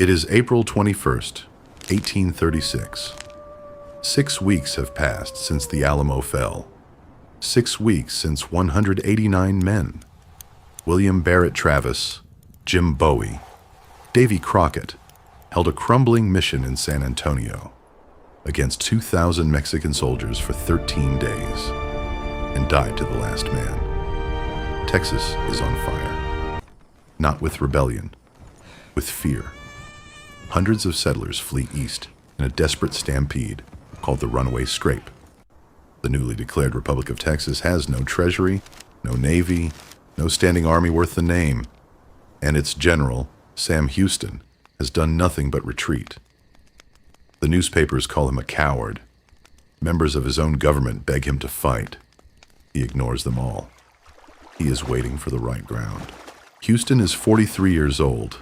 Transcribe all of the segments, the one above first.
It is April 21st, 1836. 6 weeks have passed since the Alamo fell. 6 weeks since 189 men, William Barrett Travis, Jim Bowie, Davy Crockett, held a crumbling mission in San Antonio against 2,000 Mexican soldiers for 13 days and died to the last man. Texas is on fire. Not with rebellion, with fear. Hundreds of settlers flee east in a desperate stampede called the Runaway Scrape. The newly declared Republic of Texas has no treasury, no navy, no standing army worth the name, and its general, Sam Houston, has done nothing but retreat. The newspapers call him a coward. Members of his own government beg him to fight. He ignores them all. He is waiting for the right ground. Houston is 43 years old.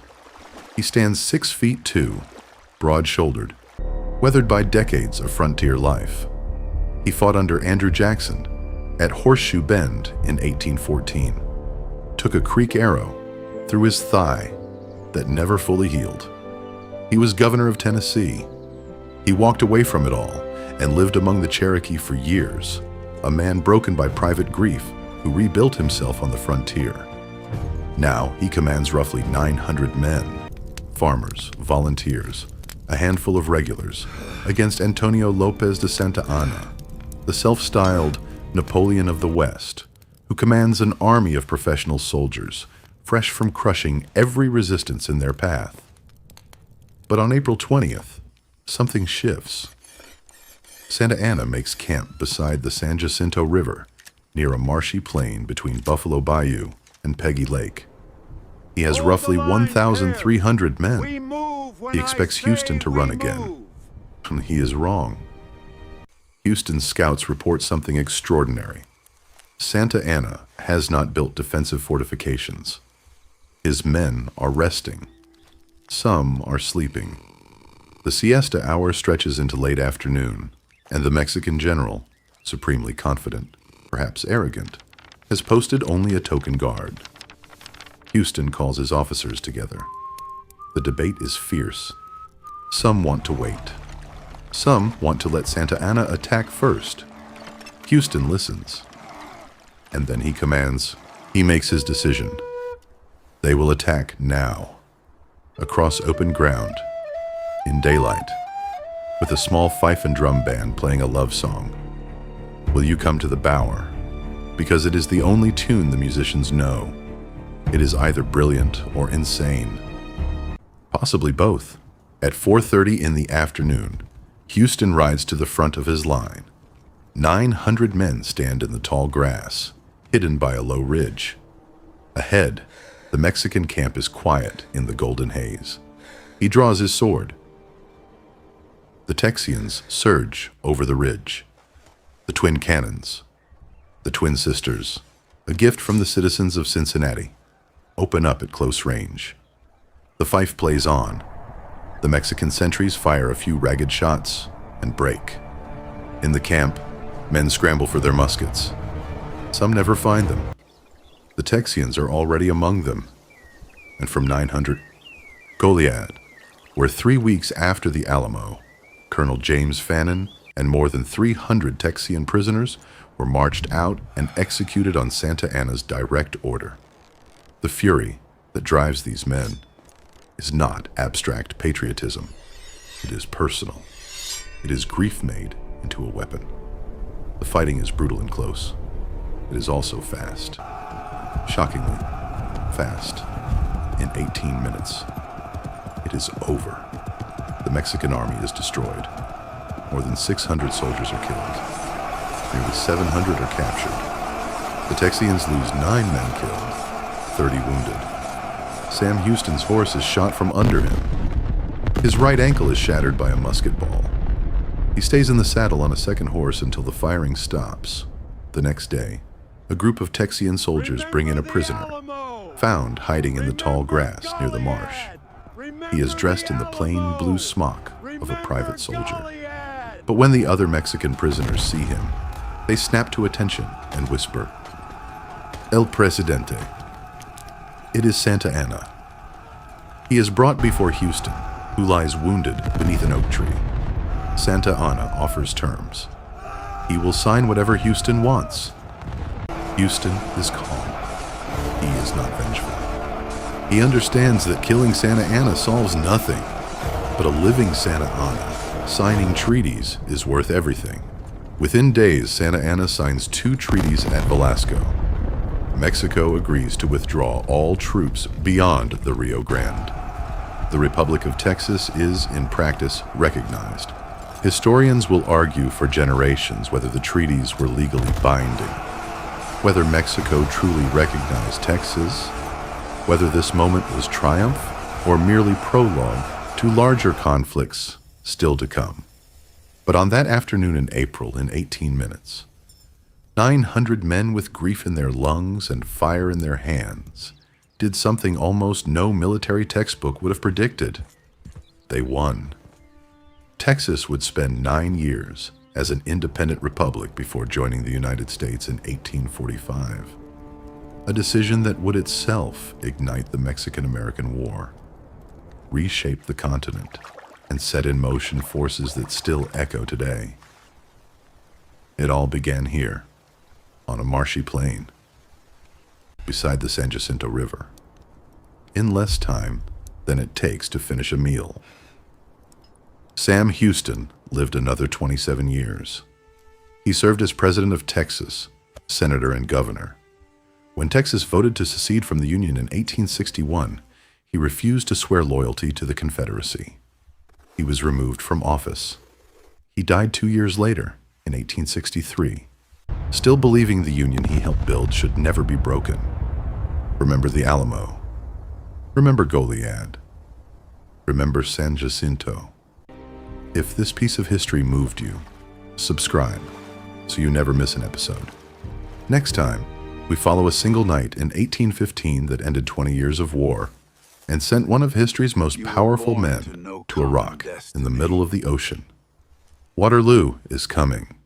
He stands 6 feet 2, broad-shouldered, weathered by decades of frontier life. He fought under Andrew Jackson at Horseshoe Bend in 1814, took a Creek arrow through his thigh that never fully healed. He was governor of Tennessee. He walked away from it all and lived among the Cherokee for years, a man broken by private grief who rebuilt himself on the frontier. Now he commands roughly 900 men, farmers, volunteers, a handful of regulars, against Antonio Lopez de Santa Anna, the self-styled Napoleon of the West, who commands an army of professional soldiers, fresh from crushing every resistance in their path. But on April 20th, something shifts. Santa Anna makes camp beside the San Jacinto River, near a marshy plain between Buffalo Bayou and Peggy Lake. He has roughly 1,300 men. He expects Houston to run again. He is wrong. Houston's scouts report something extraordinary. Santa Anna has not built defensive fortifications. His men are resting. Some are sleeping. The siesta hour stretches into late afternoon, and the Mexican general, supremely confident, perhaps arrogant, has posted only a token guard. Houston calls his officers together. The debate is fierce. Some want to wait. Some want to let Santa Anna attack first. Houston listens. And then he commands. He makes his decision. They will attack now, across open ground, in daylight, with a small fife and drum band playing a love song. Will you come to the bower? Because it is the only tune the musicians know. It is either brilliant or insane. Possibly both. At 4:30 in the afternoon, Houston rides to the front of his line. 900 men stand in the tall grass, hidden by a low ridge. Ahead, the Mexican camp is quiet in the golden haze. He draws his sword. The Texians surge over the ridge. The twin cannons, the twin sisters, a gift from the citizens of Cincinnati, open up at close range. The fife plays on. The Mexican sentries fire a few ragged shots and break. In the camp, men scramble for their muskets. Some never find them. The Texians are already among them. And from 900, Goliad, where 3 weeks after the Alamo, Colonel James Fannin and more than 300 Texian prisoners were marched out and executed on Santa Anna's direct order. The fury that drives these men is not abstract patriotism. It is personal. It is grief made into a weapon. The fighting is brutal and close. It is also fast. Shockingly fast. In 18 minutes, it is over. The Mexican army is destroyed. More than 600 soldiers are killed. Nearly 700 are captured. The Texians lose 9 men killed, 30 wounded. Sam Houston's horse is shot from under him. His right ankle is shattered by a musket ball. He stays in the saddle on a second horse until the firing stops. The next day, a group of Texian soldiers bring in a prisoner, found hiding in the tall grass near the marsh. He is dressed in the plain blue smock of a private soldier. But when the other Mexican prisoners see him, they snap to attention and whisper, "El Presidente." It is Santa Anna. He is brought before Houston, who lies wounded beneath an oak tree. Santa Anna offers terms. He will sign whatever Houston wants. Houston is calm. He is not vengeful. He understands that killing Santa Anna solves nothing, but a living Santa Anna signing treaties is worth everything. Within days, Santa Anna signs 2 treaties at Velasco. Mexico agrees to withdraw all troops beyond the Rio Grande. The Republic of Texas is, in practice, recognized. Historians will argue for generations whether the treaties were legally binding, whether Mexico truly recognized Texas, whether this moment was triumph or merely prologue to larger conflicts still to come. But on that afternoon in April, in 18 minutes, 900 men with grief in their lungs and fire in their hands did something almost no military textbook would have predicted. They won. Texas would spend 9 years as an independent republic before joining the United States in 1845, a decision that would itself ignite the Mexican-American War, reshape the continent, and set in motion forces that still echo today. It all began here, on a marshy plain, beside the San Jacinto River, in less time than it takes to finish a meal. Sam Houston lived another 27 years. He served as president of Texas, senator and governor. When Texas voted to secede from the Union in 1861, he refused to swear loyalty to the Confederacy. He was removed from office. He died 2 years later, in 1863, still believing the Union he helped build should never be broken. Remember the Alamo. Remember Goliad. Remember San Jacinto. If this piece of history moved you, subscribe so you never miss an episode. Next time, we follow a single night in 1815 that ended 20 years of war and sent one of history's most powerful men to a rock in the middle of the ocean. Waterloo is coming.